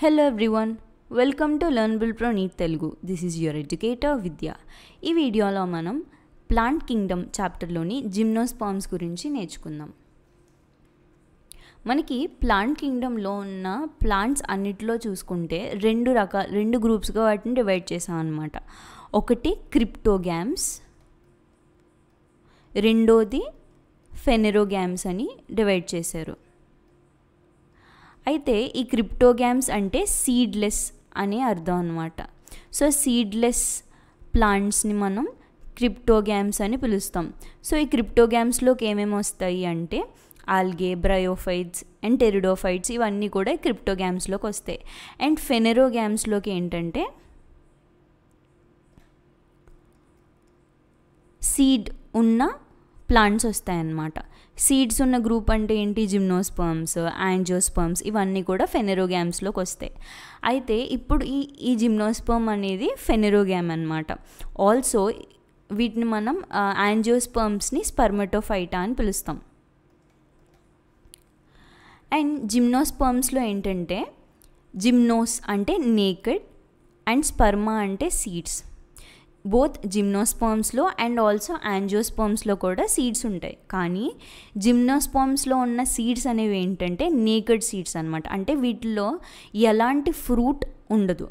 Hello everyone, welcome to Learnable Pro Neat Telugu. This is your educator Vidya. ఈ వీడియోలో మనం plant Kingdom చాప్టర్లోని gymnosperms గురించి నేర్చుకుందాం. మనకి ప్లాంట్ కింగ్డమ్లో ఉన్న ప్లాంట్స్ అన్నిటిలో చూసుకుంటే రెండు గ్రూప్స్గా వాటిని డివైడ్ చేసాం అన్నమాట. ఒకటి క్రిప్టోగ్యామ్స్, రెండోది ఫెనెరోగ్యామ్స్ అని డివైడ్ చేశారు. అయితే ఈ క్రిప్టోగ్యామ్స్ అంటే సీడ్లెస్ అని అర్థం అన్నమాట. సో సీడ్లెస్ ప్లాంట్స్ని మనం క్రిప్టోగ్యామ్స్ అని పిలుస్తాం. సో ఈ క్రిప్టోగ్యామ్స్లోకి ఏమేమి వస్తాయి అంటే ఆల్గే, బ్రయోఫైట్స్ అండ్ టెరిడోఫైట్స్, ఇవన్నీ కూడా క్రిప్టోగ్యామ్స్లోకి వస్తాయి. అండ్ ఫెనెరోగ్యామ్స్లోకి ఏంటంటే సీడ్ ఉన్న ప్లాంట్స్ వస్తాయన్నమాట. సీడ్స్ ఉన్న గ్రూప్ అంటే ఏంటి? జిమ్నోస్పర్మ్స్, యాంజియోస్పర్మ్స్, ఇవన్నీ కూడా ఫెనెరోగ్యామ్స్లోకి వస్తాయి. అయితే ఇప్పుడు ఈ జిమ్నోస్పర్మ్ అనేది ఫెనెరోగ్యామ్ అన్నమాట. ఆల్సో వీటిని మనం యాంజియోస్పర్మ్స్ని స్పర్మటోఫైటా అని పిలుస్తాం. అండ్ జిమ్నోస్పర్మ్స్లో ఏంటంటే జిమ్నోస్ అంటే నేకెడ్ అండ్ స్పర్మా అంటే సీడ్స్. బోత్ జిమ్నోస్పర్మ్స్లో అండ్ ఆల్సో యాంజియోస్పర్మ్స్లో కూడా సీడ్స్ ఉంటాయి. కానీ జిమ్నోస్పర్మ్స్లో ఉన్న సీడ్స్ అనేవి ఏంటంటే నేకెడ్ సీడ్స్ అనమాట. అంటే వీటిలో ఎలాంటి ఫ్రూట్ ఉండదు.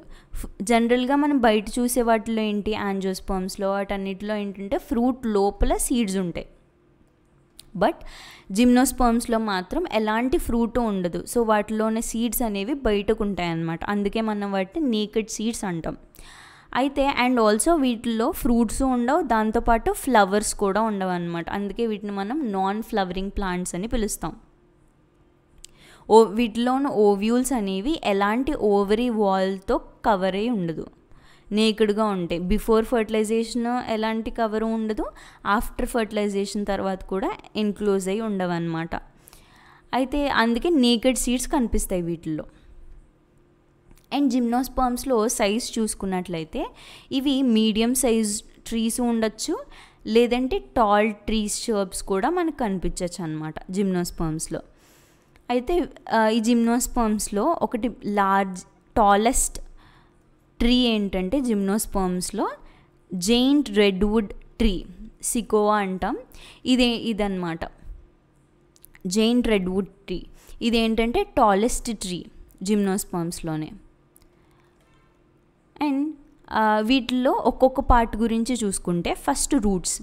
జనరల్గా మనం బయట చూసే వాటిలో ఏంటి, యాంజియోస్పర్మ్స్లో వాటన్నిటిలో ఏంటంటే ఫ్రూట్ లోపల సీడ్స్ ఉంటాయి. బట్ జిమ్నోస్పర్మ్స్లో మాత్రం ఎలాంటి ఫ్రూట్ ఉండదు. సో వాటిలోనే సీడ్స్ అనేవి బయటకు ఉంటాయి అన్నమాట. అందుకే మనం వాటిని నేకెడ్ సీడ్స్ అంటాం. అయితే అండ్ ఆల్సో వీటిల్లో ఫ్రూట్స్ ఉండవు, దాంతోపాటు ఫ్లవర్స్ కూడా ఉండవు అన్నమాట. అందుకే వీటిని మనం నాన్ ఫ్లవరింగ్ ప్లాంట్స్ అని పిలుస్తాం. వీటిలోని ఓవ్యూల్స్ అనేవి ఎలాంటి ఓవరీ వాల్తో కవర్ అయి ఉండదు, నేకెడ్గా ఉంటాయి. బిఫోర్ ఫర్టిలైజేషన్ ఎలాంటి కవర్ ఉండదు, ఆఫ్టర్ ఫర్టిలైజేషన్ తర్వాత కూడా ఎన్క్లోజ్ అయి ఉండవు అన్నమాట. అయితే అందుకే నేకెడ్ సీడ్స్ కనిపిస్తాయి వీటిల్లో. అండ్ జిమ్నోస్పర్మ్స్లో సైజ్ చూసుకున్నట్లయితే ఇవి మీడియం సైజ్ ట్రీస్ ఉండొచ్చు, లేదంటే టాల్ ట్రీస్, షర్బ్స్ కూడా మనకు కనిపించవచ్చు అనమాట జిమ్నోస్పర్మ్స్లో. అయితే ఈ జిమ్నోస్పర్మ్స్లో ఒకటి టాలెస్ట్ ట్రీ ఏంటంటే జిమ్నోస్పర్మ్స్లో జైంట్ రెడ్వుడ్ ట్రీ, సికోవా అంటాం. ఇదన్నమాట జైంట్ రెడ్వుడ్ ట్రీ. ఇదేంటంటే టాలెస్ట్ ట్రీ జిమ్నోస్పర్మ్స్లోనే. అండ్ వీటిల్లో ఒక్కొక్క పార్ట్ గురించి చూసుకుంటే ఫస్ట్ రూట్స్.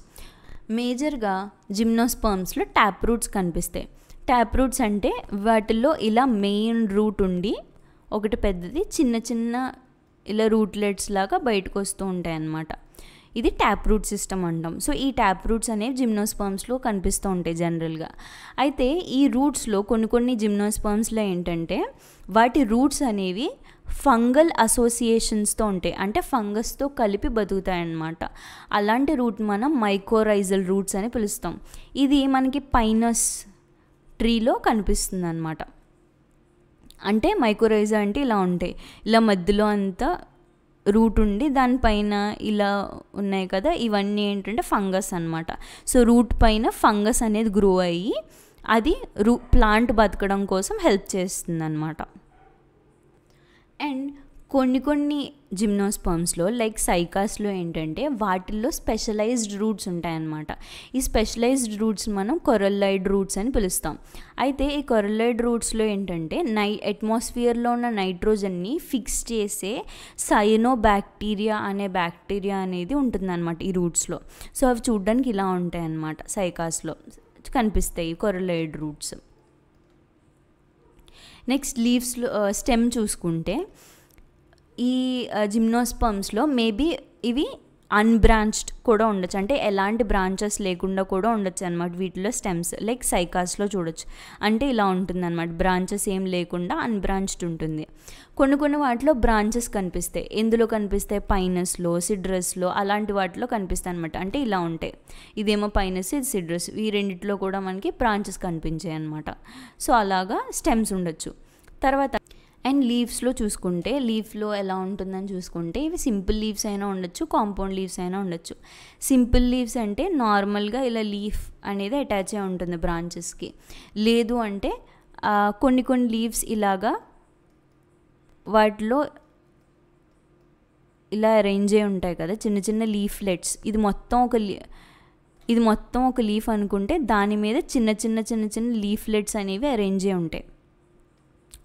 మేజర్గా జిమ్నోస్పర్మ్స్లో ట్యాప్ రూట్స్ కనిపిస్తాయి. ట్యాప్ రూట్స్ అంటే వాటిల్లో ఇలా మెయిన్ రూట్ ఉండి ఒకటి పెద్దది, చిన్న చిన్న ఇలా రూట్లెట్స్ లాగా బయటకు వస్తూ ఉంటాయి అన్నమాట. ఇది ట్యాప్ రూట్ సిస్టమ్ అంటాం. సో ఈ ట్యాప్ రూట్స్ అనేవి జిమ్నోస్పర్మ్స్లో కనిపిస్తూ ఉంటాయి జనరల్గా. అయితే ఈ రూట్స్లో కొన్ని జిమ్నోస్పర్మ్స్లో ఏంటంటే వాటి రూట్స్ అనేవి ఫంగల్ అసోసియేషన్స్తో ఉంటాయి, అంటే ఫంగస్తో కలిపి బతుకుతాయన్నమాట. అలాంటి రూట్ మనం మైకోరైజల్ రూట్స్ అని పిలుస్తాం. ఇది మనకి పైనస్ ట్రీలో కనిపిస్తుంది అన్నమాట. అంటే మైకోరైజా అంటే ఇలా ఉంటాయి, ఇలా మధ్యలో అంతా రూట్ ఉండి దానిపైన ఇలా ఉన్నాయి కదా, ఇవన్నీ ఏంటంటే ఫంగస్ అన్నమాట. సో రూట్ పైన ఫంగస్ అనేది గ్రో అయ్యి అది ప్లాంట్ బతకడం కోసం హెల్ప్ చేస్తుంది అన్నమాట. అండ్ కొన్ని జిమ్నోస్పర్మ్స్లో లైక్ సైకాస్లో ఏంటంటే వాటిల్లో స్పెషలైజ్డ్ రూట్స్ ఉంటాయన్నమాట. ఈ స్పెషలైజ్డ్ రూట్స్ మనం కొరల్లాయిడ్ రూట్స్ అని పిలుస్తాం. అయితే ఈ కొరల్లాయిడ్ రూట్స్లో ఏంటంటే అట్మాస్ఫియర్లో ఉన్న నైట్రోజన్ని ఫిక్స్ చేసే సైనోబ్యాక్టీరియా అనే బ్యాక్టీరియా అనేది ఉంటుందన్నమాట ఈ రూట్స్లో. సో అవి చూడడానికి ఇలా ఉంటాయి అన్నమాట. సైకాస్లో కనిపిస్తాయి కొరల్లాయిడ్ రూట్స్. నెక్స్ట్ లీవ్స్లో స్టెమ్ చూసుకుంటే ఈ జిమ్నోస్పర్మ్స్లో మేబీ ఇవి అన్బ్రాంచ్డ్ కూడా ఉండొచ్చు, అంటే ఎలాంటి బ్రాంచెస్ లేకుండా కూడా ఉండొచ్చు అనమాట వీటిలో స్టెమ్స్. లైక్ సైకాస్లో చూడొచ్చు, అంటే ఇలా ఉంటుంది అనమాట, బ్రాంచెస్ ఏం లేకుండా అన్బ్రాంచ్డ్ ఉంటుంది. కొన్ని వాటిలో బ్రాంచెస్ కనిపిస్తాయి. ఎందులో కనిపిస్తాయి? పైనస్లో, సిడ్రస్లో, అలాంటి వాటిలో కనిపిస్తాయి అనమాట. అంటే ఇలా ఉంటాయి, ఇదేమో పైనస్, ఇది సిడ్రస్, ఈ రెండిట్లో కూడా మనకి బ్రాంచెస్ కనిపించాయి అనమాట. సో అలాగా స్టెమ్స్ ఉండొచ్చు. తర్వాత అండ్ లీవ్స్లో చూసుకుంటే లీఫ్లో ఎలా ఉంటుందని చూసుకుంటే ఇవి సింపుల్ లీవ్స్ అయినా ఉండొచ్చు, కాంపౌండ్ లీవ్స్ అయినా ఉండొచ్చు. సింపుల్ లీవ్స్ అంటే నార్మల్గా ఇలా లీఫ్ అనేది అటాచ్ అయి ఉంటుంది బ్రాంచెస్కి. లేదు అంటే కొన్ని లీవ్స్ ఇలాగా వాటిలో ఇలా అరేంజ్ అయి ఉంటాయి కదా చిన్న చిన్న లీఫ్లెట్స్. ఇది మొత్తం ఒక లీఫ్ అనుకుంటే దాని మీద చిన్న చిన్న చిన్న చిన్న లీఫ్లెట్స్ అనేవి అరేంజ్ అయి ఉంటాయి.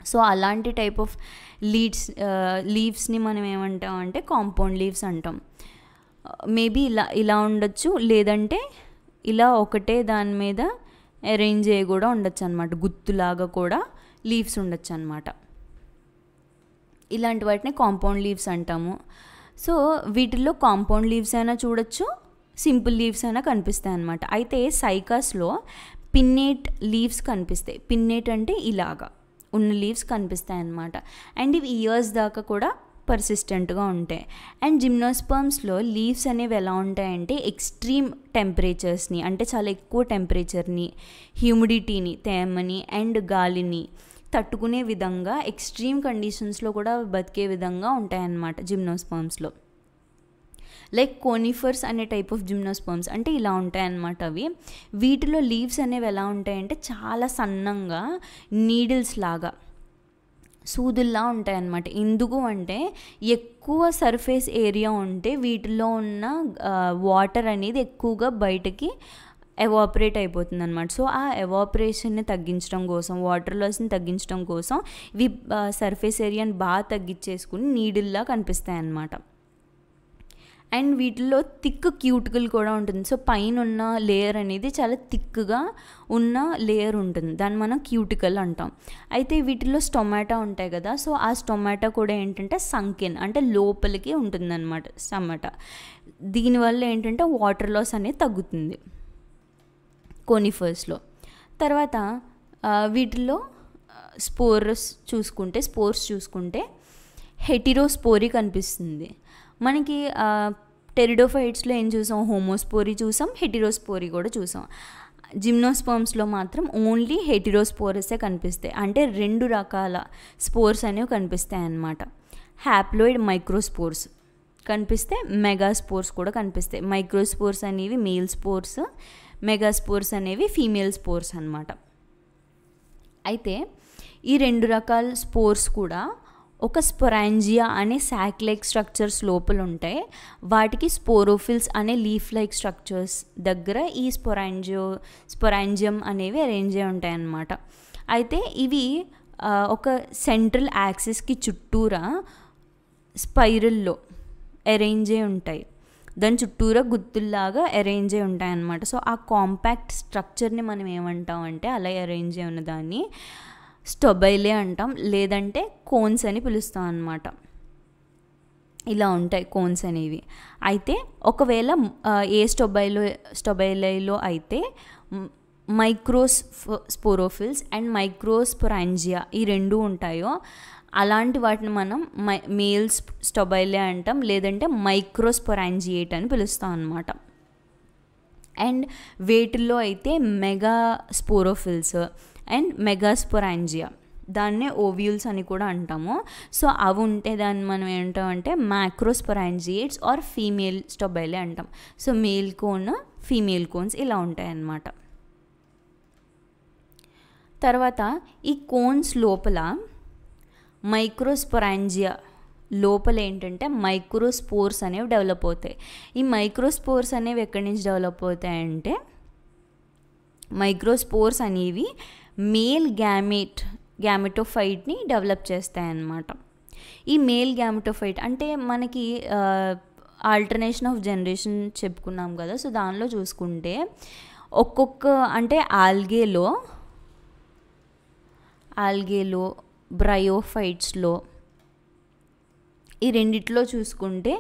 సో అలాంటి టైప్ ఆఫ్ లీవ్స్ని మనం ఏమంటాం అంటే కాంపౌండ్ లీవ్స్ అంటాం. మేబీ ఇలా ఉండొచ్చు, లేదంటే ఇలా ఒకటే దాని మీద అరేంజ్ అయ్యి కూడా ఉండొచ్చు అనమాట, గుత్తులాగా కూడా లీవ్స్ ఉండొచ్చు అనమాట. ఇలాంటి వాటిని కాంపౌండ్ లీవ్స్ అంటాము. సో వీటిల్లో కాంపౌండ్ లీవ్స్ అయినా చూడొచ్చు, సింపుల్ లీవ్స్ అయినా కనిపిస్తాయి అన్నమాట. అయితే సైకాస్లో పిన్నేట్ లీవ్స్ కనిపిస్తాయి. పిన్నేట్ అంటే ఇలాగా ఉన్న లీవ్స్ కనిపిస్తాయి అన్నమాట. అండ్ ఇవి ఇయర్స్ దాకా కూడా పర్సిస్టెంట్గా ఉంటాయి. అండ్ జిమ్నోస్పర్మ్స్లో లీవ్స్ అనేవి ఎలా ఉంటాయంటే ఎక్స్ట్రీమ్ టెంపరేచర్స్ని, అంటే చాలా ఎక్కువ టెంపరేచర్ని, హ్యూమిడిటీని, తేమని అండ్ గాలిని తట్టుకునే విధంగా ఎక్స్ట్రీమ్ కండిషన్స్లో కూడా బతికే విధంగా ఉంటాయన్నమాట జిమ్నోస్పర్మ్స్లో. లైక్ కోనిఫర్స్ అనే టైప్ ఆఫ్ జిమ్నోస్పర్మ్స్ అంటే ఇలా ఉంటాయన్నమాట అవి. వీటిలో లీవ్స్ అనేవి ఎలా ఉంటాయంటే చాలా సన్నంగా నీడిల్స్ లాగా, సూదుల్లా ఉంటాయన్నమాట. ఎందుకు అంటే ఎక్కువ సర్ఫేస్ ఏరియా ఉంటే వీటిలో ఉన్న వాటర్ అనేది ఎక్కువగా బయటకి ఎవాపరేట్ అయిపోతుంది అనమాట. సో ఆ ఎవాపరేషన్ని తగ్గించడం కోసం, వాటర్ లాస్ని తగ్గించడం కోసం ఇవి సర్ఫేస్ ఏరియాని బాగా తగ్గించేసుకుని నీడిల్లా కనిపిస్తాయి అన్నమాట. అండ్ వీటిల్లో థిక్ క్యూటికల్ కూడా ఉంటుంది. సో పైన ఉన్న లేయర్ అనేది చాలా థిక్గా ఉన్న లేయర్ ఉంటుంది, దాన్ని మనం క్యూటికల్ అంటాం. అయితే వీటిల్లో స్టొమాటో ఉంటాయి కదా, సో ఆ స్టొమాటో కూడా ఏంటంటే సంకెన్ అంటే లోపలికి ఉంటుంది అనమాట స్టొమాటో. దీనివల్ల ఏంటంటే వాటర్ లాస్ అనేది తగ్గుతుంది కోనిఫర్స్లో. తర్వాత వీటిల్లో స్పోర్స్ చూసుకుంటే హెటిరోస్పోరీ కనిపిస్తుంది మనకి. టెరిడోఫైట్స్లో ఏం చూసాం, హోమోస్పోరీ చూసాం, హెటిరోస్పోరీ కూడా చూసాం. జిమ్నోస్పర్మ్స్లో మాత్రం ఓన్లీ హెటిరోస్పోరసే కనిపిస్తాయి, అంటే 2 రకాల స్పోర్స్ అనేవి కనిపిస్తాయి అన్నమాట. హ్యాప్లోయిడ్ మైక్రోస్పోర్స్ కనిపిస్తే, మెగాస్పోర్స్ కూడా కనిపిస్తాయి. మైక్రోస్పోర్స్ అనేవి మేల్ స్పోర్స్, మెగాస్పోర్స్ అనేవి ఫీమేల్ స్పోర్స్ అన్నమాట. అయితే ఈ 2 రకాల స్పోర్స్ కూడా ఒక స్పొరాంజియా అనే సాక్ లైక్ స్ట్రక్చర్స్ లోపల ఉంటాయి. వాటికి స్పోరోఫిల్స్ అనే లీఫ్ లైక్ స్ట్రక్చర్స్ దగ్గర ఈ స్పొరాంజియం అనేవి అరేంజ్ అయి ఉంటాయి అన్నమాట. అయితే ఇవి ఒక సెంట్రల్ యాక్సిస్కి చుట్టూరా స్పైరల్లో అరేంజ్ అయి ఉంటాయి, దాని చుట్టూరా గుత్తుల్లాగా అరేంజ్ అయి ఉంటాయి అన్నమాట. సో ఆ కాంపాక్ట్ స్ట్రక్చర్ని మనం ఏమంటాం అంటే అలా అరేంజ్ అయి ఉన్న దాన్ని స్టొబైలే అంటాం, లేదంటే కోన్స్ అని పిలుస్తాం అన్నమాట. ఇలా ఉంటాయి కోన్స్ అనేవి. అయితే ఒకవేళ ఏ స్టొబైలైలో అయితే స్పోరోఫిల్స్ అండ్ మైక్రోస్పొరాంజియా ఈ 2 ఉంటాయో అలాంటి వాటిని మనం మేల్ స్టొబైలే అంటాం, లేదంటే మైక్రోస్పొరాంజియేట్ అని పిలుస్తాం అన్నమాట. అండ్ వేటిల్లో అయితే మెగాస్పోరోఫిల్స్ అండ్ మెగాస్పొరాంజియా, దాన్నే ఓవ్యూల్స్ అని కూడా అంటాము. సో అవి ఉంటే దాన్ని మనం ఏంటామంటే మ్యాక్రోస్పొరాంజియేట్స్ ఆర్ ఫీమేల్ స్టొబైలే అంటాం. So male cone, female cones ఇలా ఉంటాయి అన్నమాట. తర్వాత ఈ కోన్స్ లోపల మైక్రోస్పొరాంజియా లోపల ఏంటంటే మైక్రోస్పోర్స్ అనేవి డెవలప్ అవుతాయి. ఈ మైక్రోస్పోర్స్ అనేవి ఎక్కడి నుంచి డెవలప్ అవుతాయంటే మైక్రోస్పోర్స్ అనేవి మేల్ గ్యామెటోఫైట్ని డెవలప్ చేస్తాయన్నమాట. ఈ మేల్ గ్యామెటోఫైట్ అంటే మనకి ఆల్టర్నేషన్ ఆఫ్ జనరేషన్ చెప్పుకున్నాం కదా, సో దానిలో చూసుకుంటే ఒక్కొక్క అంటే ఆల్గేలో బ్రయోఫైట్స్లో ఈ రెండిట్లో చూసుకుంటే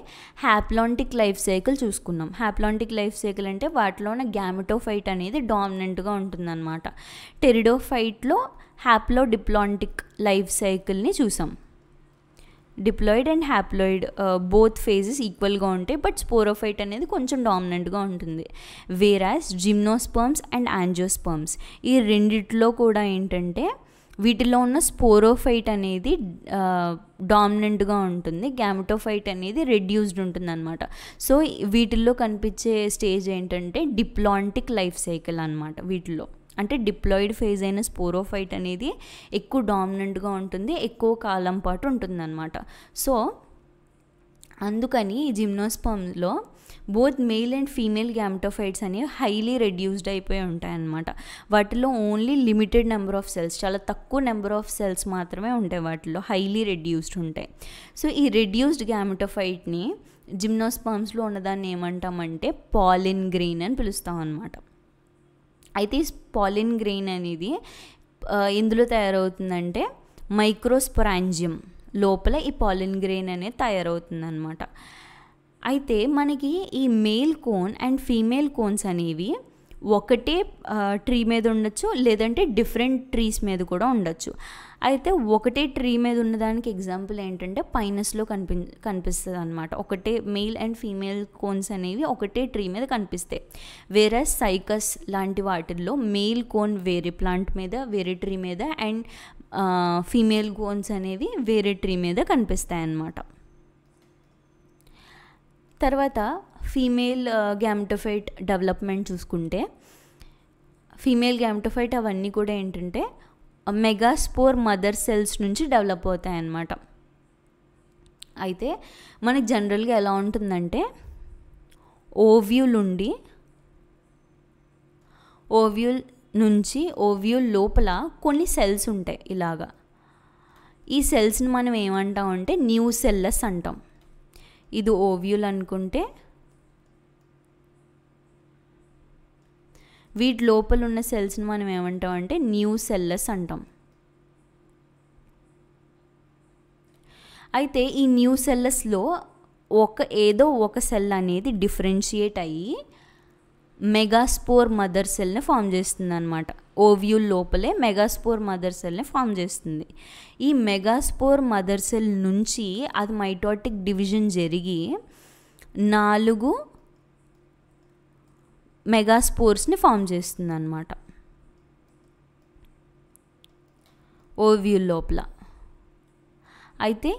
హ్యాప్లాంటిక్ లైఫ్ సైకిల్ చూసుకున్నాం. హ్యాప్లాంటిక్ లైఫ్ సైకిల్ అంటే వాటిలో ఉన్న గ్యామెటోఫైట్ అనేది డామినెంట్గా ఉంటుందన్నమాట. టెరిడోఫైట్లో హ్యాప్లోడిప్లాంటిక్ లైఫ్ సైకిల్ని చూసాం. Diploid and haploid both phases ఈక్వల్గా ఉంటాయి, బట్ స్పోరోఫైట్ అనేది కొంచెం డామినెంట్గా ఉంటుంది. వేరాస్ జిమ్నోస్పర్మ్స్ అండ్ యాంజియోస్పర్మ్స్ ఈ రెండిట్లో కూడా ఏంటంటే వీటిలో ఉన్న స్పోరోఫైట్ అనేది డామినెంట్గా ఉంటుంది, గ్యామెటోఫైట్ అనేది రెడ్యూస్డ్ ఉంటుంది అనమాట. సో వీటిల్లో కనిపించే స్టేజ్ ఏంటంటే డిప్లాంటిక్ లైఫ్ సైకిల్ అనమాట వీటిలో. అంటే డిప్లాయిడ్ ఫేజ్ అయిన స్పోరోఫైట్ అనేది ఎక్కువ డామినెంట్గా ఉంటుంది, ఎక్కువ కాలం పాటు ఉంటుందన్నమాట. సో అందుకని ఈ జిమ్నోస్పర్మ్లో బోత్ మేల్ అండ్ ఫీమేల్ గ్యామెటోఫైట్స్ అనేవి హైలీ రెడ్యూస్డ్ అయిపోయి ఉంటాయన్నమాట. వాటిలో only limited number of cells, చాలా తక్కువ నెంబర్ ఆఫ్ సెల్స్ మాత్రమే ఉంటాయి వాటిలో, హైలీ రెడ్యూస్డ్ ఉంటాయి. సో ఈ రెడ్యూస్డ్ గ్యామెటోఫైట్ని జిమ్నోస్పర్మ్స్లో ఉన్నదాన్ని ఏమంటామంటే పాలిన్ గ్రెయిన్ అని పిలుస్తాం అన్నమాట. అయితే ఈ పాలిన్ గ్రెయిన్ అనేది ఎందులో తయారవుతుందంటే మైక్రోస్పొరాంజియం లోపల ఈ పాలిన్ గ్రెయిన్ అనేది తయారవుతుందన్నమాట. అయితే మనకి ఈ male cone and female cones అనేవి ఒకటే ట్రీ మీద ఉండొచ్చు, లేదంటే డిఫరెంట్ ట్రీస్ మీద కూడా ఉండొచ్చు. అయితే ఒకటే ట్రీ మీద ఉన్నదానికి ఎగ్జాంపుల్ ఏంటంటే పైనస్లో కనిపిస్తుంది అనమాట. ఒకటే మేల్ అండ్ ఫీమేల్ కోన్స్ అనేవి ఒకటే ట్రీ మీద కనిపిస్తాయి. వేరే సైకస్ లాంటి వాటిల్లో మేల్ కోన్ వేరే ప్లాంట్ మీద, వేరే ట్రీ మీద, అండ్ ఫీమేల్ కోన్స్ అనేవి వేరే ట్రీ మీద కనిపిస్తాయి అన్నమాట. తర్వాత ఫీమేల్ గ్యామెటోఫైట్ డెవలప్మెంట్ చూసుకుంటే, ఫీమేల్ గ్యామెటోఫైట్ అవన్నీ కూడా ఏంటంటే మెగాస్పోర్ మదర్ సెల్స్ నుంచి డెవలప్ అవుతాయి అన్నమాట. అయితే మనకి జనరల్గా ఎలా ఉంటుందంటే ఓవ్యూల్ ఉండి, ఓవ్యూల్ నుంచి ఓవ్యూల్ లోపల కొన్ని సెల్స్ ఉంటాయి ఇలాగా. ఈ సెల్స్ని మనం ఏమంటామంటే న్యూసెల్లస్ అంటాం. ఇది ఓవ్యూల్ అనుకుంటే వీటి లోపల ఉన్న సెల్స్ని మనం ఏమంటాం అంటే న్యూసెల్లస్ అంటాం. అయితే ఈ న్యూసెల్లస్లో ఏదో ఒక సెల్ అనేది డిఫరెన్షియేట్ అయ్యి మెగాస్పోర్ మదర్ సెల్ని ఫామ్ చేస్తుంది అనమాట. ఓవ్యూల్ లోపలే మెగాస్పోర్ మదర్ సెల్ని ఫామ్ చేస్తుంది. ఈ మెగాస్పోర్ మదర్ సెల్ నుంచి అది మైటోటిక్ డివిజన్ జరిగి 4 మెగాస్పోర్స్ని ఫామ్ చేస్తుంది అన్నమాట ఓవ్యూల్ లోపల. అయితే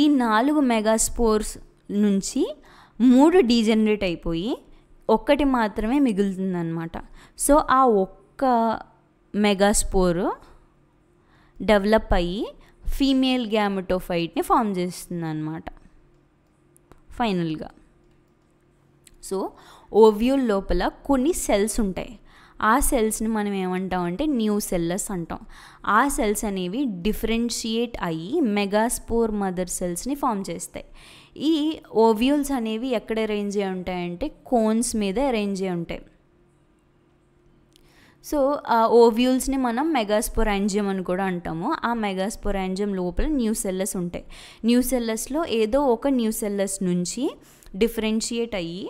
ఈ 4 మెగాస్పోర్స్ నుంచి 3 డీజనరేట్ అయిపోయి ఒక్కటి మాత్రమే మిగులుతుందన్నమాట. సో ఆ ఒక్క మెగాస్పోర్ డెవలప్ అయ్యి ఫీమేల్ గ్యామెటోఫైట్ని ఫామ్ చేస్తుంది అన్నమాట ఫైనల్గా. సో ఓవ్యూల్ లోపల కొన్ని సెల్స్ ఉంటాయి. ఆ సెల్స్ని మనం ఏమంటామంటే న్యూసెల్లస్ అంటాం. ఆ సెల్స్ అనేవి డిఫరెన్షియేట్ అయ్యి మెగాస్పోర్ మదర్ సెల్స్ని ఫామ్ చేస్తాయి. ఈ ఓవ్యూల్స్ అనేవి ఎక్కడ అరేంజ్ అయి ఉంటాయంటే కోన్స్ మీద అరేంజ్ అయి ఉంటాయి. సో ఆ ఓవ్యూల్స్ని మనం మెగాస్పోరాంజియం అని కూడా అంటాము. ఆ మెగాస్పోరాంజియం లోపల న్యూసెల్లస్ ఉంటాయి. న్యూసెల్లస్లో ఏదో ఒక న్యూసెల్లస్ నుంచి డిఫరెన్షియేట్ అయ్యి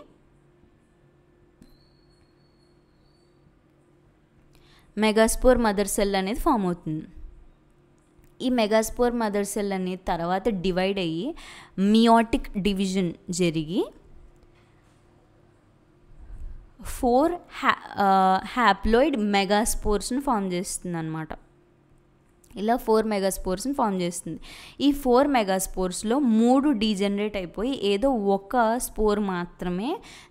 మెగాస్పోర్ మదర్ సెల్ అనేది ఫామ్ అవుతుంది. ఈ మెగాస్పోర్ మదర్ సెల్ అనేది తర్వాత డివైడ్ అయ్యి మియోటిక్ డివిజన్ జరిగి 4 హ్యాప్లాయిడ్ మెగాస్పోర్స్ని ఫామ్ చేస్తుంది అన్నమాట. ఇలా 4 మెగాస్పోర్స్ని ఫామ్ చేస్తుంది. ఈ 4 మెగాస్పోర్స్లో 3 డీజనరేట్ అయిపోయి ఏదో ఒక స్పోర్ మాత్రమే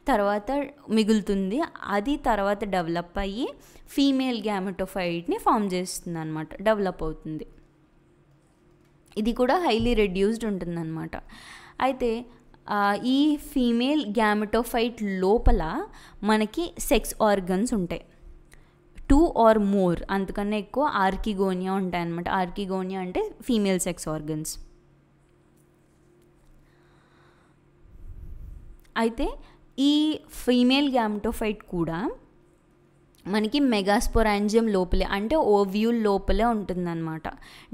తర్వాత మిగులుతుంది. అది తర్వాత డెవలప్ అయ్యి ఫీమేల్ గ్యామెటోఫైట్ని ఫామ్ చేస్తుంది అన్నమాట, డెవలప్ అవుతుంది. ఇది కూడా హైలీ రెడ్యూస్డ్ ఉంటుందన్నమాట. అయితే ఈ ఫీమేల్ గ్యామెటోఫైట్ లోపల మనకి సెక్స్ ఆర్గన్స్ ఉంటాయి. 2 or more, అంతకన్నా ఎక్కువ ఆర్కిగోనియా ఉంటాయి అన్నమాట. ఆర్కిగోనియా అంటే ఫీమేల్ సెక్స్ ఆర్గన్స్. అయితే ఈ ఫీమేల్ గ్యామెటోఫైట్ కూడా మనకి మెగాస్పోరాంజియం లోపలే అంటే ఓవ్యూల్ లోపలే ఉంటుందన్నమాట.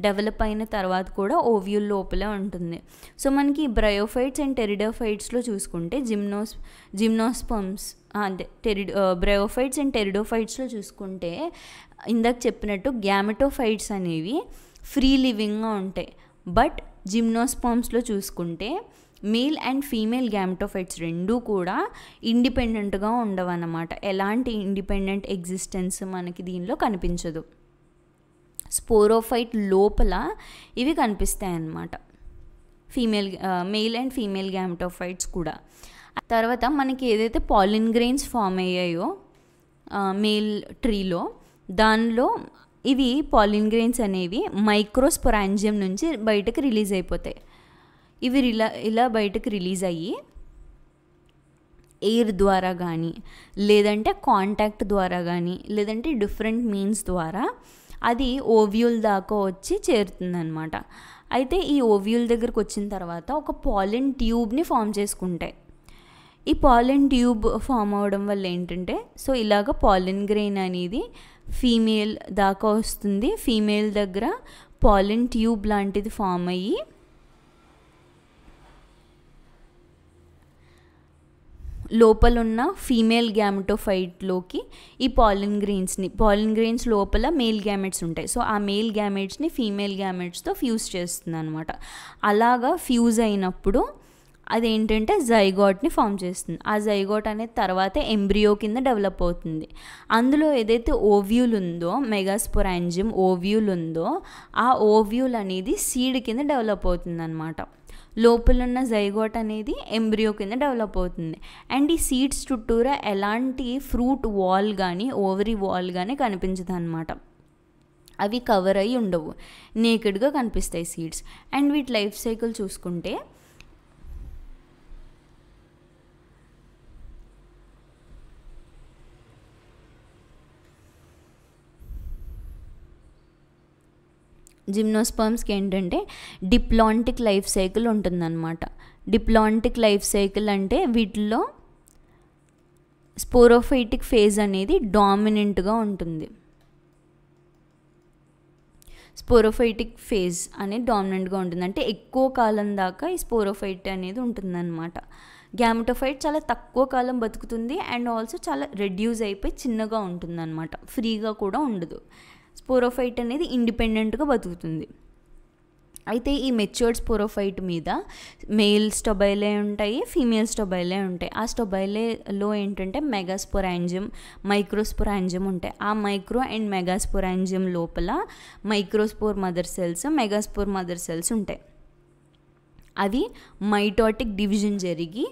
డెవలప్ అయిన తర్వాత కూడా ఓవ్యూల్ లోపలే ఉంటుంది. సో మనకి బ్రయోఫైట్స్ అండ్ టెరిడోఫైట్స్లో చూసుకుంటే జిమ్నోస్పర్మ్స్ అంటే బ్రయోఫైట్స్ అండ్ టెరిడోఫైట్స్లో చూసుకుంటే ఇందాక చెప్పినట్టు గ్యామెటోఫైట్స్ అనేవి ఫ్రీ లివింగ్గా ఉంటాయి. బట్ జిమ్నోస్పర్మ్స్లో చూసుకుంటే మేల్ అండ్ ఫీమేల్ గ్యామెటోఫైట్స్ రెండూ కూడా ఇండిపెండెంట్గా ఉండవన్నమాట. ఎలాంటి ఇండిపెండెంట్ ఎగ్జిస్టెన్స్ మనకి దీనిలో కనిపించదు. స్పోరోఫైట్ లోపల ఇవి కనిపిస్తాయి అన్నమాట, మేల్ అండ్ ఫీమేల్ గ్యామెటోఫైట్స్ కూడా. తర్వాత మనకి ఏదైతే పాలిన్ గ్రెయిన్స్ ఫామ్ అయ్యాయో మేల్ ట్రీలో, దానిలో ఇవి పాలిన్ గ్రెయిన్స్ అనేవి మైక్రోస్పోరాంజియం నుంచి బయటకు రిలీజ్ అయిపోతాయి. ఇవి ఇలా బయటకు రిలీజ్ అయ్యి ఎయిర్ ద్వారా కానీ లేదంటే కాంటాక్ట్ ద్వారా కానీ లేదంటే డిఫరెంట్ మీన్స్ ద్వారా అది ఓవ్యూల్ దాకా వచ్చి చేరుతుందన్నమాట. అయితే ఈ ఓవ్యూల్ దగ్గరకు వచ్చిన తర్వాత ఒక పాలిన్ ట్యూబ్ని ఫామ్ చేసుకుంటాయి. ఈ పాలిన్ ట్యూబ్ ఫామ్ అవడం వల్ల ఏంటంటే సో ఇలాగ పాలిన్ గ్రెయిన్ అనేది ఫీమేల్ దాకా వస్తుంది. ఫీమేల్ దగ్గర పాలిన్ ట్యూబ్ లాంటిది ఫామ్ అయ్యి లోపలున్న ఫీమేల్ గ్యామెటోఫైట్లోకి ఈ పాలిన్ గ్రెయిన్స్ లోపల మేల్ గ్యామెట్స్ ఉంటాయి. సో ఆ మేల్ గ్యామెట్స్ని ఫీమేల్ గ్యామెట్స్తో ఫ్యూజ్ చేస్తుంది అనమాట. అలాగా ఫ్యూజ్ అయినప్పుడు అదేంటంటే జైగోట్ని ఫామ్ చేస్తుంది. ఆ జైగోట్ అనేది తర్వాత ఎంబ్రియో కింద డెవలప్ అవుతుంది. అందులో ఏదైతే ఓవ్యూల్ ఉందో మెగాస్పోరాంజియం ఓవ్యూల్ ఉందో ఆ ఓవ్యూల్ అనేది సీడ్ కింద డెవలప్ అవుతుంది అనమాట. లోపలున్న జైగోట్ అనేది ఎంబ్రియో కింద డెవలప్ అవుతుంది. అండ్ ఈ సీడ్స్ చుట్టూరా ఎలాంటి ఫ్రూట్ వాల్ కానీ ఓవరీ వాల్ కానీ కనిపించదు అనమాట. అవి కవర్ అయ్యి ఉండవు, నేకెడ్గా కనిపిస్తాయి సీడ్స్. అండ్ వీటి లైఫ్ సైకిల్ చూసుకుంటే జిమ్నోస్పర్మ్స్కి ఏంటంటే డిప్లాంటిక్ లైఫ్ సైకిల్ ఉంటుందన్నమాట. డిప్లాంటిక్ లైఫ్ సైకిల్ అంటే వీటిల్లో స్పోరోఫైటిక్ ఫేజ్ అనేది డామినెంట్గా ఉంటుంది. స్పోరోఫైటిక్ ఫేజ్ అనేది డామినెంట్గా ఉంటుంది అంటే ఎక్కువ కాలం దాకా ఈ స్పోరోఫైట్ అనేది ఉంటుందన్నమాట. గ్యామెటోఫైట్ చాలా తక్కువ కాలం బతుకుతుంది అండ్ ఆల్సో చాలా రెడ్యూస్ అయిపోయి చిన్నగా ఉంటుందన్నమాట, ఫ్రీగా కూడా ఉండదు. స్పోరోఫైట్ అనేది ఇండిపెండెంట్గా బతుకుతుంది. అయితే ఈ మెచ్యూర్డ్ స్పోరోఫైట్ మీద మేల్ స్టొబైలే ఉంటాయి, ఫీమేల్ స్టొబైలే ఉంటాయి. ఆ స్టొబైలేలో ఏంటంటే మెగాస్పోరాంజియం మైక్రోస్పోరాంజియం ఉంటాయి. ఆ మైక్రో అండ్ మెగాస్పోరాంజియం లోపల microspore mother cells megaspore mother cells ఉంటాయి. అవి మైటోటిక్ డివిజన్ జరిగి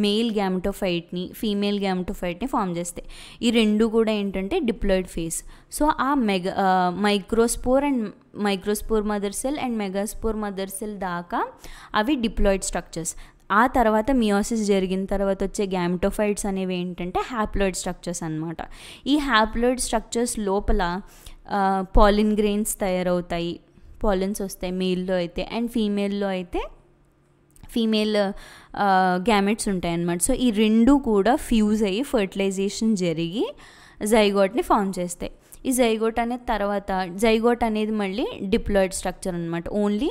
మేల్ గ్యామెటోఫైట్ని ఫీమేల్ గ్యామెటోఫైట్ని ఫామ్ చేస్తాయి. ఈ రెండు కూడా ఏంటంటే డిప్లాయిడ్ ఫేజ్. సో ఆ microspore mother cell and megaspore mother cell దాకా అవి డిప్లాయిడ్ స్ట్రక్చర్స్. ఆ తర్వాత మియోసిస్ జరిగిన తర్వాత వచ్చే గ్యామెటోఫైట్స్ అనేవి ఏంటంటే హ్యాప్లాయిడ్ స్ట్రక్చర్స్ అనమాట. ఈ హ్యాప్లాయిడ్ స్ట్రక్చర్స్ లోపల పాలిన్ గ్రెయిన్స్ తయారవుతాయి, పాలిన్స్ వస్తాయి మేల్లో అయితే. అండ్ ఫీమేల్లో అయితే ఫీమేల్ గ్యామెట్స్ ఉంటాయి అన్నమాట. సో ఈ రెండు కూడా ఫ్యూజ్ అయ్యి ఫర్టిలైజేషన్ జరిగి జైగోట్ని ఫామ్ చేస్తాయి. ఈ జైగోట్ అనేది తర్వాత జైగోట్ అనేది మళ్ళీ డిప్లాయిడ్ స్ట్రక్చర్ అనమాట. ఓన్లీ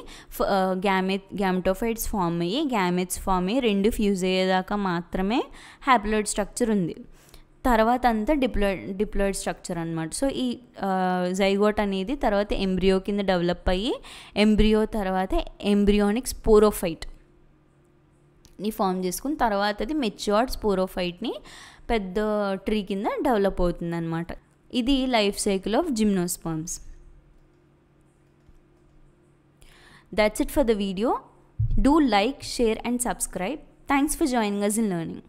గ్యామెటోఫైట్స్ ఫామ్ అయ్యి గ్యామెట్స్ ఫామ్ అయ్యి రెండు ఫ్యూజ్ అయ్యేదాకా మాత్రమే హ్యాప్లాయిడ్ స్ట్రక్చర్ ఉంది. తర్వాత అంతా డిప్లాయిడ్ స్ట్రక్చర్ అనమాట. సో ఈ జైగోట్ అనేది తర్వాత ఎంబ్రియో కింద డెవలప్ అయ్యి ఎంబ్రియో తర్వాత ఎంబ్రియోనిక్ స్పోరోఫైట్ ని ఫామ్ చేసుకుని తర్వాత అది మెచ్యూర్డ్ స్పోరోఫైట్ని పెద్ద ట్రీ కింద డెవలప్ అవుతుంది అనమాట. ఇది life cycle of gymnosperms. That's it for the video. Do like, share and subscribe. Thanks for joining us in learning.